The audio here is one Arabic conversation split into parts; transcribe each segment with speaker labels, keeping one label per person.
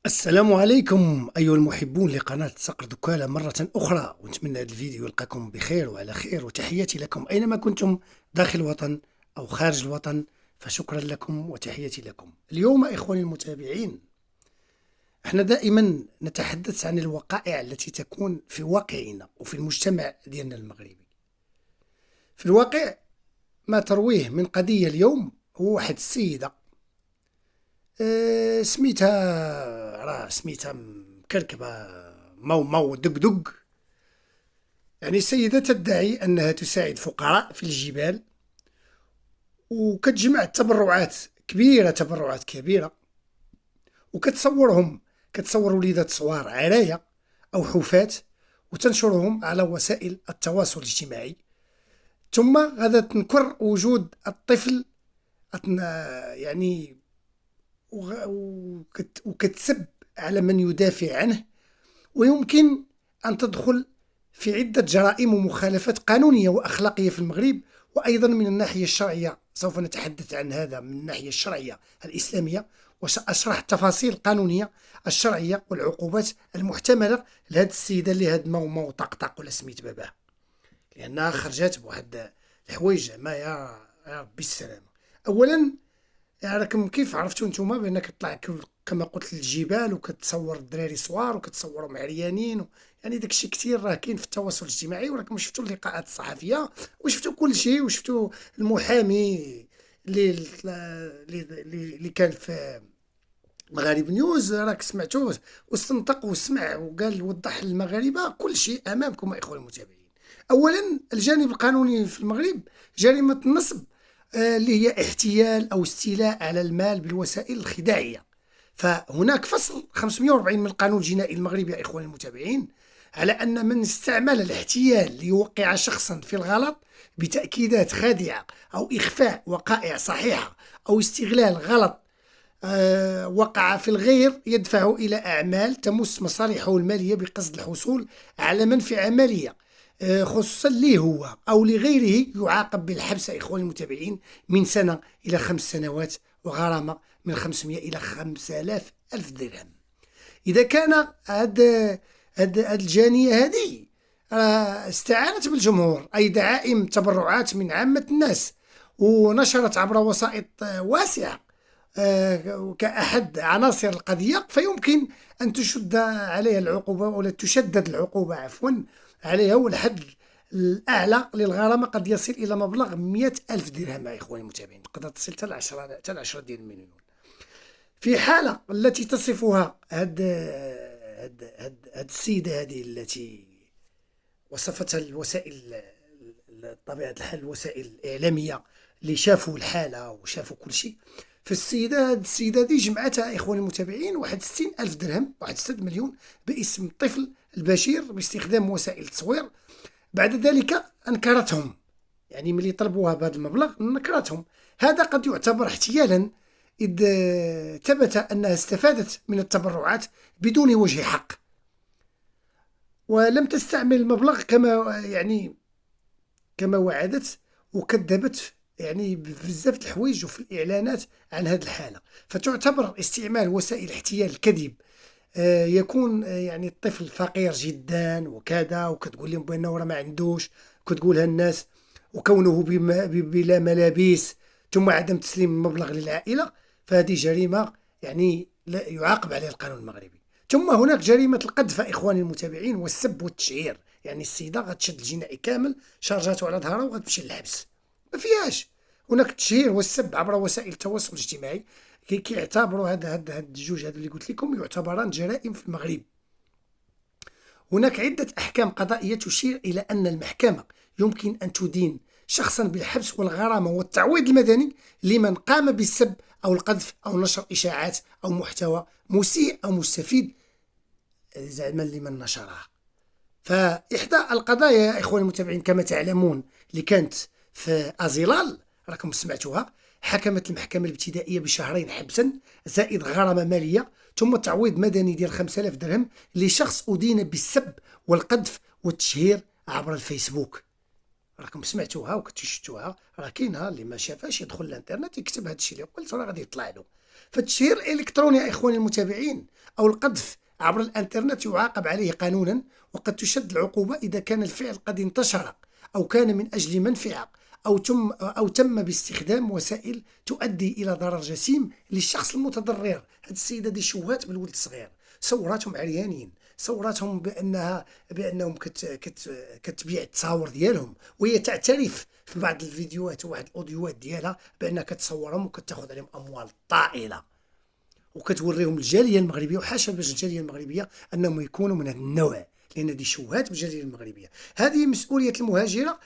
Speaker 1: السلام عليكم أيها المحبون لقناة صقر دكالة مرة أخرى، ونتمنى هذا الفيديو يلقاكم بخير وعلى خير، وتحياتي لكم أينما كنتم داخل الوطن أو خارج الوطن، فشكرا لكم وتحياتي لكم. اليوم إخواني المتابعين، احنا دائما نتحدث عن الوقائع التي تكون في واقعنا وفي المجتمع ديالنا المغربي. في الواقع ما ترويه من قضية اليوم هو واحد السيدة سميتها مكركبة، مو دق دق. يعني سيدة تدعي أنها تساعد فقراء في الجبال، وكتجمع تبرعات كبيرة، كتصور وليدات صغار عرايا أو حفاة، وتنشرهم على وسائل التواصل الاجتماعي، ثم غادا تنكر وجود الطفل يعني وكتسب على من يدافع عنه، ويمكن أن تدخل في عدة جرائم ومخالفات قانونية وأخلاقية في المغرب. وأيضا من الناحية الشرعية سوف نتحدث عن هذا من الناحية الشرعية الإسلامية، وسأشرح التفاصيل القانونية الشرعية والعقوبات المحتملة لهذه السيدة اللي هاد مو طقطق ولا سميت باباه، لأنها خرجت بواحد الحوايج ما يا ربي السلامة. أولا راكم كيف عرفتوا نتوما بانك تطلع كما قلت للجبال وكتصور الدراري صغار وكتصورهم عريانين يعني داكشي كثير راه كاين في التواصل الاجتماعي، وراكم شفتوا اللقاءات الصحفيه وشفتوا كل شيء، وشفتوا المحامي اللي كان في مغارب نيوز، راك سمعتوه واستنطق وسمع وقال وضح للمغاربه كل شيء امامكم يا اخواني المتابعين. اولا الجانب القانوني في المغرب جريمه النصب، اللي هي احتيال أو استيلاء على المال بالوسائل الخداعية. فهناك فصل 540 من القانون الجنائي المغربي يا إخواني المتابعين على أن من استعمل الاحتيال ليوقع شخصا في الغلط بتأكيدات خادعة أو إخفاء وقائع صحيحة أو استغلال غلط وقع في الغير يدفع إلى أعمال تمس مصالحه المالية بقصد الحصول على منفعة مالية، خصوصا ليه هو أو لغيره، يعاقب بالحبس يا إخواني المتابعين من سنة إلى 5 سنوات، وغرامة من 500 إلى 5000 ألف درهم. إذا كان هاد الجانية هذه استعانت بالجمهور، أي دعائم تبرعات من عامة الناس، ونشرت عبر وسائط واسعة كأحد عناصر القضية، فيمكن أن تشد عليها العقوبة ولا تشدد العقوبة عفوا عليها، والحد الأعلى للغرامة قد يصل إلى مبلغ 100 ألف درهم يا إخواني المتابعين، قد تصل حتى 10 ديال المليون. في حالة التي تصفها هاد السيدة هذه التي وصفتها الوسائل طبيعة الحال الوسائل الإعلامية اللي شافوا الحالة وشافوا كل شيء، السيدة دي جمعتها إخواني المتابعين واحد 60 ألف درهم، واحد 6 مليون باسم الطفل البشير باستخدام وسائل التصوير. بعد ذلك أنكرتهم، يعني ملي طلبوها بهذا المبلغ نكرتهم. هذا قد يعتبر احتيالا إذ ثبت أنها استفادت من التبرعات بدون وجه حق، ولم تستعمل المبلغ كما وعدت، وكذبت يعني بزاف الحوايج وفي الإعلانات عن هذه الحالة. فتعتبر استعمال وسائل احتيال الكذب، يكون يعني الطفل فقير جدا وكذا، وكتقول لهم بأنه راه ما عندوش، كتقولها الناس، وكونه بلا ملابس، ثم عدم تسليم المبلغ للعائلة، فهذه جريمة يعني لا يعاقب عليها القانون المغربي. ثم هناك جريمة القذف إخواني المتابعين والسب والتشعير، يعني السيدة غتشد الجنائي كامل شارجاته على ظهرها وغتمشي للحبس، ما فيهاش. هناك التشهير والسب عبر وسائل التواصل الاجتماعي، كيعتبروا هاد الجوج هادو اللي قلت لكم يعتبران جرائم في المغرب. هناك عدة أحكام قضائية تشير إلى أن المحكمة يمكن أن تدين شخصا بالحبس والغرامة والتعويض المدني لمن قام بالسب أو القذف أو نشر إشاعات أو محتوى مسيء أو مستفيد زعما لمن نشرها. فإحدى القضايا يا إخواني المتابعين كما تعلمون اللي كانت في أزيلال، راكم سمعتوها، حكمت المحكمة الابتدائية ب2 حبسا زائد غرامة مالية ثم تعويض مدني ديال 5000 درهم لشخص أدين بالسب والقذف والتشهير عبر الفيسبوك. راكم سمعتوها وكتشتوها، راه كاينها، اللي ما شافاش يدخل الانترنت يكتب هذا الشيء اللي قلت راه غادي يطلع له. فالتشهير الإلكتروني يا إخواني المتابعين أو القذف عبر الإنترنت يعاقب عليه قانونا، وقد تشد العقوبة إذا كان الفعل قد انتشر أو كان من أجل منفعة أو تم باستخدام وسائل تؤدي إلى ضرر جسيم للشخص المتضرر. هاد السيدة دي شوهات بالولد الصغير، صوراتهم عريانين، صوراتهم بأنهم كتبيع التصاور ديالهم، وهي تعترف في بعض الفيديوهات وواحد الأوديوات ديالها بأنها كتصورهم وكتاخذ عليهم أموال طائلة، وكتوريهم الجاليه المغربيه، وحاشا باش الجاليه المغربيه انهم يكونوا من هذا النوع، لان دي شوهات بالجاليه المغربيه. هذه مسؤوليه المهاجره،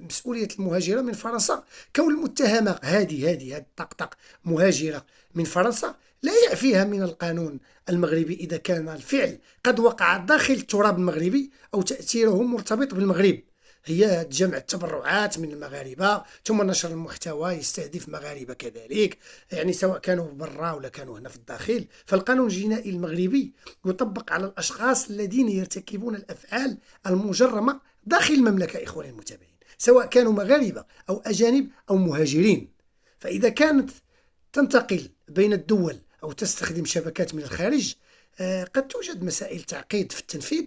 Speaker 1: مسؤوليه المهاجره من فرنسا. كون المتهمه هذه الطقطق مهاجره من فرنسا لا يعفيها من القانون المغربي اذا كان الفعل قد وقع داخل التراب المغربي او تاثيره مرتبط بالمغرب. هي جمع التبرعات من المغاربه ثم نشر المحتوى يستهدف مغاربه كذلك، يعني سواء كانوا برا ولا كانوا هنا في الداخل. فالقانون الجنائي المغربي يطبق على الاشخاص الذين يرتكبون الافعال المجرمه داخل المملكه اخواني المتابعين، سواء كانوا مغاربه او اجانب او مهاجرين. فاذا كانت تنتقل بين الدول او تستخدم شبكات من الخارج، قد توجد مسائل تعقيد في التنفيذ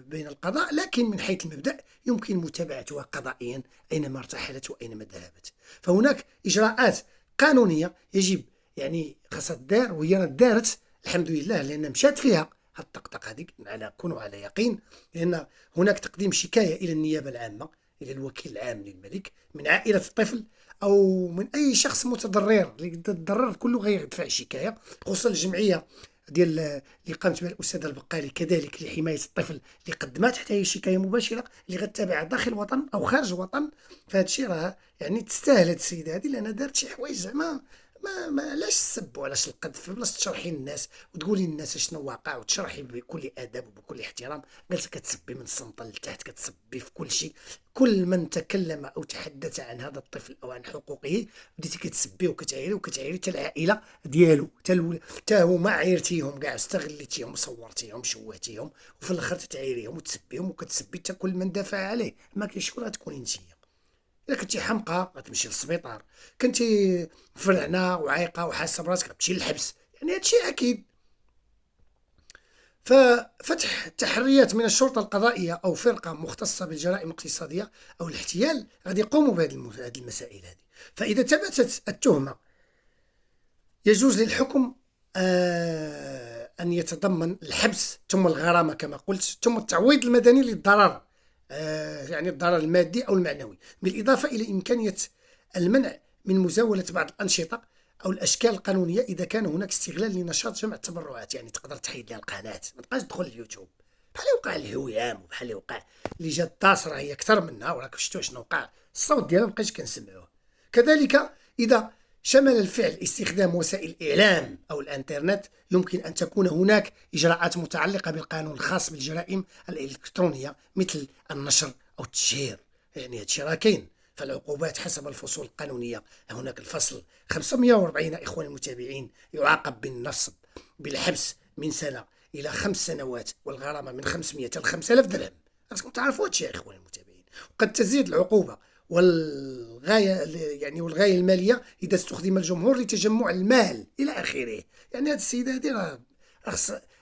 Speaker 1: بين القضاء، لكن من حيث المبدأ يمكن متابعتها قضائيا أينما ارتحلت وأينما ذهبت. فهناك إجراءات قانونية يجب يعني خاصها الدار، وهي دارت الحمد لله، لأن مشات فيها الطقطقة هذيك، كونوا على يقين، لأن هناك تقديم شكاية إلى النيابة العامة، إلى الوكيل العام للملك، من عائلة الطفل أو من أي شخص متضرر اللي تضرر كله غيدفع شكاية، خصوصا الجمعية ديال اللي قامت بها الاستاذه البقالي كذلك لحمايه الطفل، اللي قدمت حتى هي شكايه مباشره اللي غتتابعها داخل الوطن او خارج الوطن. فهاد الشيء راه يعني تستاهل هاد السيده هذه، لانها دارت شي حوايج زعما ما علاش السب وعلاش القذف، بلاص تشرحي للناس وتقولي للناس شنو واقع وتشرحي بكل ادب وبكل احترام. جالسه كتسبي من السنطه لتحت، كتسبي في كل شيء، كل من تكلم او تحدث عن هذا الطفل او عن حقوقه بديتي كتسبي وكتعيري حتى العائله ديالو، حتى هما عيرتيهم كاع، استغليتيهم وصورتيهم شوهتيهم، وفي الاخر تتعيريهم وتسبيهم وكتسبي حتى كل من دافع عليه. ما كاينش شكون غتكوني نتيا. الا كنتي حمقى غتمشي للسبيطار، كنتي فرعنه وعايقه وحاسه براسك غتمشي للحبس، يعني هادشي اكيد. ففتح تحريات من الشرطه القضائيه او فرقه مختصه بالجرائم الاقتصاديه او الاحتيال غادي يقوموا بهذه المسائل هذه. فاذا ثبتت التهمه يجوز للحكم ان يتضمن الحبس ثم الغرامه كما قلت ثم التعويض المدني للضرر، يعني الضرر المادي أو المعنوي، بالإضافة إلى إمكانية المنع من مزاولة بعض الأنشطة أو الأشكال القانونية إذا كان هناك استغلال لنشاط جمع التبرعات. يعني تقدر تحيد لها القناة، ما تبقاش تدخل اليوتيوب، بحال اللي وقع الهويام وبحال اللي وقع اللي جات الداسرة هي أكثر منها، وراك شفتوا شنو وقع، الصوت ديالها مابقيتش كنسمعوه. كذلك إذا شمل الفعل استخدام وسائل الإعلام أو الإنترنت، يمكن أن تكون هناك إجراءات متعلقة بالقانون الخاص بالجرائم الإلكترونية مثل النشر أو التشهير. يعني هادشي راه كاين. فالعقوبات حسب الفصول القانونية، هناك الفصل 540 إخواني المتابعين يعاقب بالنصب بالحبس من سنة إلى 5 سنوات، والغرامة من 500 إلى 5000 درهم. خاصكم تعرفوا هادشي يا إخواني المتابعين. وقد تزيد العقوبة والغاية المالية إذا استخدم الجمهور لتجمع المال إلى آخره. يعني هاد السيدة هادي راه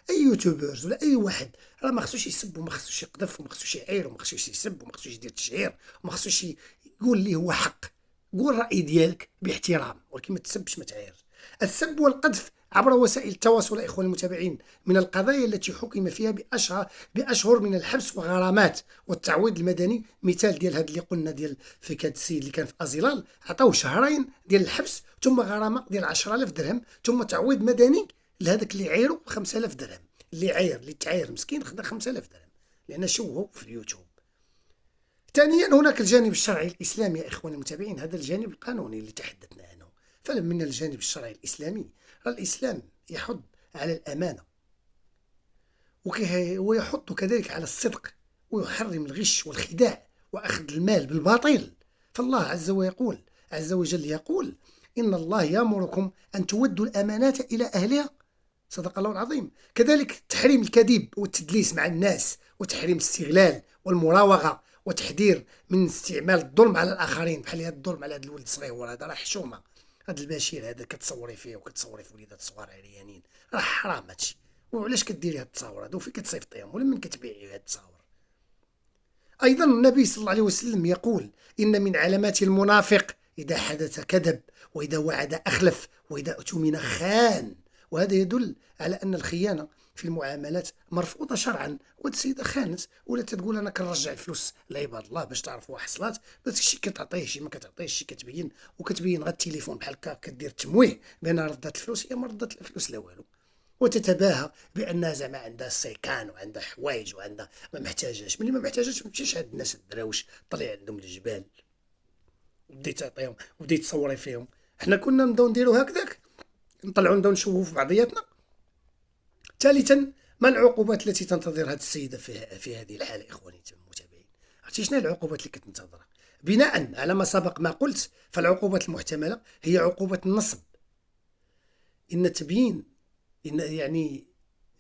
Speaker 1: أي يوتيوبرز ولا أي واحد راه ما خصوش يسب وما خصوش يقذف وما خصوش يعير وما خصوش يسب وما خصوش يدير تشهير وما خصوش يقول لي هو حق. قول الرأي ديالك باحترام، ولكن ما تسبش ما تعيرش. السب والقذف عبر وسائل التواصل يا إخواني المتابعين من القضايا التي حكم فيها بأشهر من الحبس وغرامات والتعويض المدني. مثال ديال هذا اللي قلنا ديال فيك هذا السيد اللي كان في أزيلال، عطاوه شهرين ديال الحبس ثم غرامة ديال 10000 درهم ثم تعويض مدني لهذاك اللي عيرو 5000 درهم. اللي تعاير مسكين خدا 5000 درهم لأن شوهوا في اليوتيوب. ثانيا هناك الجانب الشرعي الإسلامي يا إخواني المتابعين، هذا الجانب القانوني اللي تحدثنا عنه. فمن الجانب الشرعي الإسلامي، الإسلام يحض على الأمانة ويحض كذلك على الصدق، ويحرم الغش والخداع وأخذ المال بالباطل. فالله عز وجل يقول إن الله يأمركم أن تودوا الأمانات إلى أهلها، صدق الله العظيم. كذلك تحريم الكذب والتدليس مع الناس، وتحريم الاستغلال والمراوغة، وتحذير من استعمال الظلم على الآخرين، بحال هذا الظلم على هذا الولد الصغير، هذا راه حشومة. هاد البشير هذا كتصوري فيه وكتصوري في وليدات صغار عريانين، راه حرام هادشي. وعلاش كديري هاد التصاور هادو؟ فين كتصيفطيهم ولا من كتبيعي هاد التصاور؟ أيضا النبي صلى الله عليه وسلم يقول: إن من علامات المنافق إذا حدث كذب، وإذا وعد أخلف، وإذا اؤتمن خان. وهذا يدل على أن الخيانة في المعاملات مرفوضة شرعا. وهاد السيدة خانت ولا تقول أنا كنرجع الفلوس لعباد الله باش تعرفوا حصلات، بس شي كتعطيه شي ما كتعطيهش، شي كتبين وكتبين غير التليفون بحال هكا كدير تمويه بأنها ردات الفلوس، هي ما ردات الفلوس لا والو. وتتباهى بانها زعما عندها السيكان وعندها حوايج وعندها ما محتاجاش. ملي ما محتاجاش ما تمشيش عند الناس الدراوش طلعي عندهم الجبال وبديت تعطيهم وبديت تصوري فيهم. حنا كنا نبداو نديرو هكذاك، نطلعو نبداو نشوفو في بعضياتنا. ثالثا، ما العقوبات التي تنتظر هذه السيده في هذه الحاله؟ اخواني المتابعين، عرفتي شنو العقوبات اللي كتنتظرها؟ بناء على ما سبق ما قلت، فالعقوبات المحتمله هي عقوبه النصب. ان تبيين إن يعني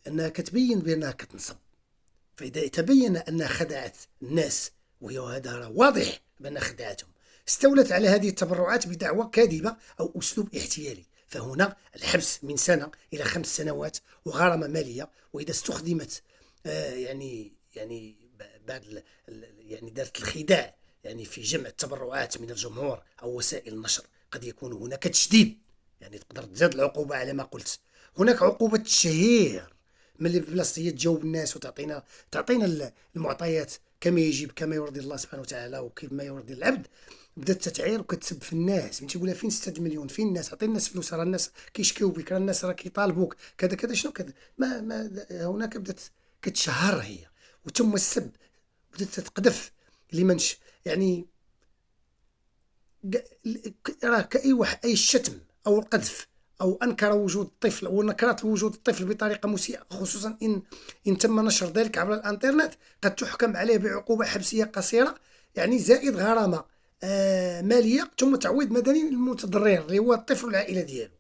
Speaker 1: أنها كتبين بأنها كتنصب، فإذا تبين أنها خدعت الناس وهذا واضح بأنها خدعتهم، استولت على هذه التبرعات بدعوى كاذبة أو أسلوب احتيالي، فهنا الحبس من سنة إلى 5 سنوات وغرامة مالية. وإذا استخدمت يعني بعد يعني دارت الخداع يعني في جمع التبرعات من الجمهور أو وسائل النشر، قد يكون هناك تشديد، يعني تقدر تزاد العقوبة على ما قلت. هناك عقوبة التشهير، ملي بلاصه هي تجاوب الناس تعطينا المعطيات كما يجب، كما يرضي الله سبحانه وتعالى وكما يرضي العبد. بدات تتعير وكتسب في الناس، من تيقول لها فين 6 مليون، فين الناس؟ عطي الناس فلوس، راه الناس كيشكيو بك، راه الناس راه كيطالبوك كذا كذا، شنو كذا. ما هناك بدات كتشهر هي، وتم السب، بدات تتقذف لمنش يعني راه كأي واحد، أي الشتم أو القذف أو أنكر وجود الطفل أو نكرت وجود الطفل بطريقة مسيئة، خصوصا إن تم نشر ذلك عبر الإنترنت، قد تحكم عليه بعقوبة حبسية قصيرة، يعني زائد غرامة مالية، ثم تعويض مدني للمتضرر اللي هو الطفل والعائلة ديالو.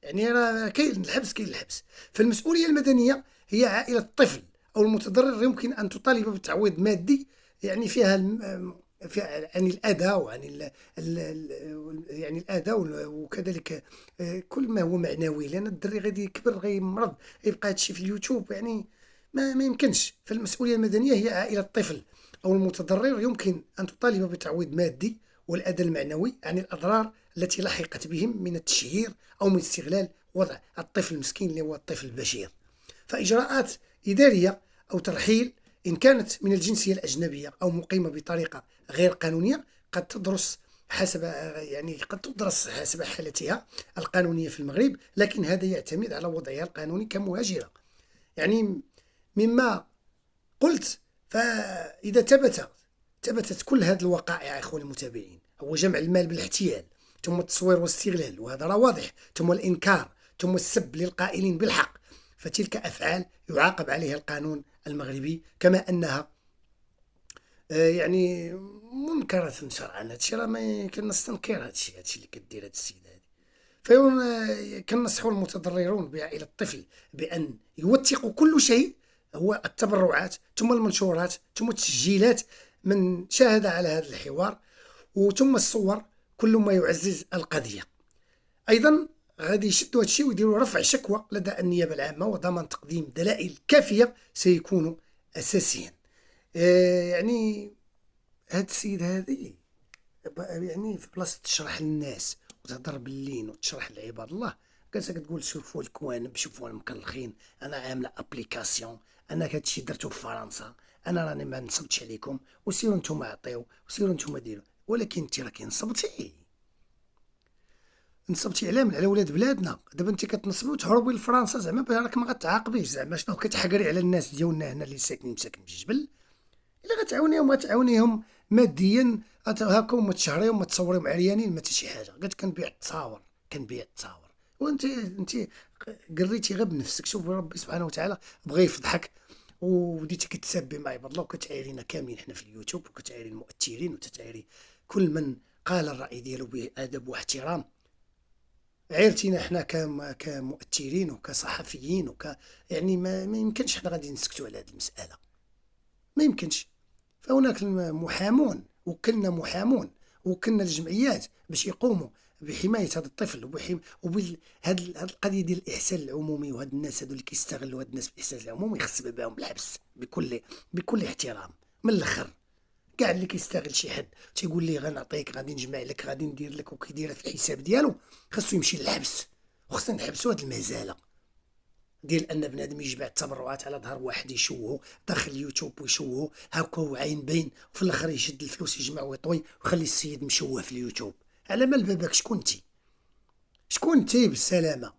Speaker 1: يعني راه كاين الحبس، كاين الحبس. فالمسؤولية المدنية هي عائلة الطفل أو المتضرر يمكن أن تطالب بتعويض مادي، يعني فيها عن الأذى وعن يعني الأذى، وكذلك كل ما هو معنوي، لأن الدري غادي يكبر غيمرض يبقى هادشي في اليوتيوب، يعني ما يمكنش. فالمسؤولية المدنية هي عائلة الطفل أو المتضرر يمكن أن تطالب بتعويض مادي والأذى المعنوي عن الأضرار التي لحقت بهم من التشهير أو من استغلال وضع الطفل المسكين اللي هو الطفل البشير. فإجراءات إدارية أو ترحيل إن كانت من الجنسية الأجنبية أو مقيمة بطريقة غير قانونية قد تدرس حسب حالتها القانونية في المغرب، لكن هذا يعتمد على وضعها القانوني كمهاجرة. يعني مما قلت، فإذا ثبتت كل هذه الوقائع اخواني المتابعين، هو جمع المال بالاحتيال، ثم التصوير والاستغلال، وهذا راه واضح، ثم الإنكار، ثم السب للقائلين بالحق، فتلك أفعال يعاقب عليها القانون المغربي، كما أنها يعني منكرة شرعا. هادشي راه ما كنستنكر، هادشي اللي كدير هاد السيدة هادي. كنصحوا المتضررون بعائلة الطفل بأن يوثقوا كل شيء، هو التبرعات ثم المنشورات ثم التسجيلات من شاهد على هذا الحوار، وثم الصور، كل ما يعزز القضية. أيضا غادي يشدوا هادشي ويديروا رفع شكوى لدى النيابة العامة، وضمان تقديم دلائل كافية سيكون أساسيا. يعني هاد السيد هذه يعني في بلاصة تشرح للناس وتهضر باللين وتشرح لعباد الله، جالسة كتقول شوفوا الكوانب، شوفوا المكلخين، انا عامله ابليكاسيون، انا هادشي درتو في فرنسا، انا راني ما نصبتش عليكم، وسيروا نتوما عطيو، وسيروا نتوما ديروا. ولكن انت راكي نصبتي على ولاد بلادنا. دابا انت كتنصبي وتهربي لفرنسا، زعما راك ما غتعاقبيش، زعما شنو كتحقري على الناس ديالنا هنا اللي ساكنين في الجبل؟ الا غتعاونيهم ماديا هاكا، وما تشهريهم وما تصوريهم عريانين، ما حتى شي حاجه. قالت كنبيع التصاور وانت قريتي غير بنفسك. شوف ربي سبحانه وتعالى بغى يفضحك، وبديتي كتسبي مع عباد الله وكتعايرينا كاملين حنا في اليوتيوب، وكتعايري المؤثرين وتتعايري كل من قال الراي ديالو بادب واحترام. عيرتينا حنا كمؤثرين وكصحفيين يعني ما يمكنش حنا غادي نسكتوا على هذه المساله، ما يمكنش. فهناك محامون، وكلنا الجمعيات باش يقوموا بحمايه هذا الطفل هاد القضيه ديال الاحسان العمومي، وهاد الناس هادو اللي كيستغلوا هاد الناس بالاحسان العمومي خص بهم بالحبس بكل احترام. من الاخر كاع اللي كيستغل شي حد تيقول ليه غنعطيك، غادي نجمع لك، غادي ندير لك، وكيديرها في الحساب ديالو، خاصو يمشي للحبس. وخصنا نحبسوا هاد المزاله ديال ان بنادم يجمع التبرعات على ظهر واحد يشوهو داخل اليوتيوب ويشوهو هاكا وعين بين، وفي الاخر يشد الفلوس يجمع ويطوي ويخلي السيد مشوه في اليوتيوب. على مال باباك شكون انتي بالسلامه،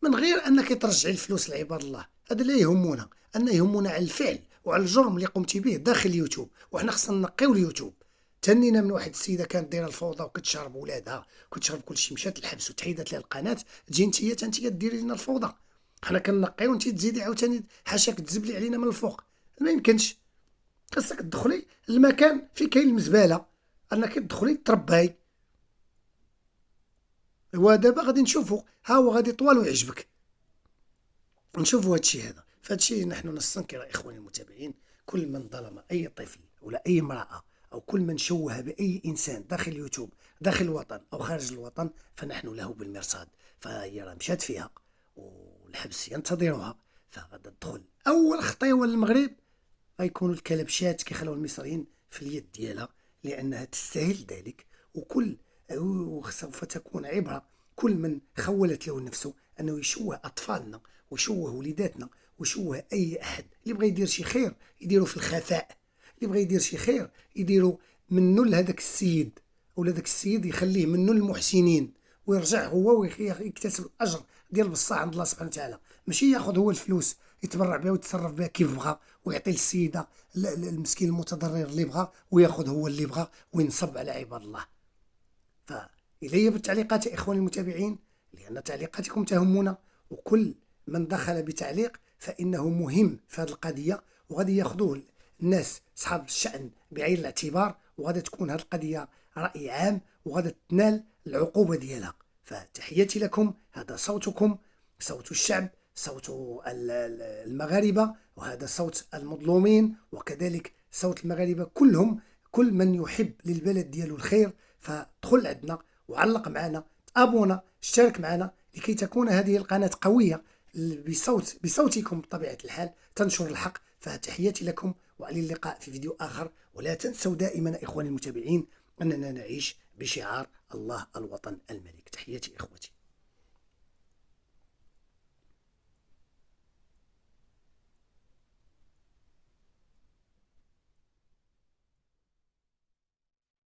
Speaker 1: من غير انك ترجعي الفلوس لعباد الله. هذا لا يهمنا، ان يهمنا على الفعل وعلى الجرم اللي قمتي به داخل اليوتيوب. وحنا خصنا نقيو اليوتيوب. تنينا من واحد السيده كانت دايره الفوضى وكتشرب ولادها وكتشرب كلشي، مشات للحبس وتحيدت لها القناه، تجي انت ديري لنا الفوضى. حنا كنقيو وانت تزيدي عاوتاني حاشاك تزبلي علينا من الفوق. ما يمكنش. خاصك تدخلي المكان فين كاين المزبله، انك تدخلي ترباي. ودابا غادي نشوفوا، ها هو غادي طوال ويعجبك. نشوفوا هادشي هذا. فهادشي نحن نستنكر اخواني المتابعين، كل من ظلم اي طفل ولا اي امراه، او كل من شوه باي انسان داخل اليوتيوب، داخل الوطن او خارج الوطن، فنحن له بالمرصاد. فهي راه مشات فيها والحبس ينتظرها، فغادا تدخل. اول خطيوه للمغرب غيكونوا الكلبشات كيخلوا المصريين في اليد ديالها، لانها تستاهل ذلك. وسوف تكون عبره كل من خولت له نفسه انه يشوه اطفالنا ويشوه وليداتنا ويشوه اي احد. اللي بغى يدير شي خير يديرو في الخفاء، اللي بغى يدير شي خير يديرو منه لهذاك السيد، ولا داك السيد يخليه منه للمحسنين، ويرجع هو ويكتسب الاجر ديال بصح عند الله سبحانه وتعالى. ماشي ياخذ هو الفلوس يتبرع بها ويتصرف بها كيف بغى، ويعطي للسيده المسكين المتضرر اللي بغى، وياخذ هو اللي بغى وينصب على عباد الله. فإلي بالتعليقات يا إخواني المتابعين، لأن تعليقاتكم تهمنا، وكل من دخل بتعليق فإنه مهم في هذه القضية، وغادي ياخذوه الناس أصحاب الشأن بعين الاعتبار، وغادي تكون هذه القضية رأي عام، وغادي تنال العقوبة ديالها. فتحياتي لكم، هذا صوتكم، صوت الشعب، صوت المغاربة، وهذا صوت المظلومين، وكذلك صوت المغاربة كلهم. كل من يحب للبلد ديالو الخير فدخل عندنا وعلق معنا، ابونا، اشترك معنا، لكي تكون هذه القناة قوية بصوتكم بطبيعة الحال تنشر الحق. فتحياتي لكم، وعلى اللقاء في فيديو آخر. ولا تنسوا دائما إخواني المتابعين أننا نعيش بشعار الله الوطن الملك. تحياتي إخوتي.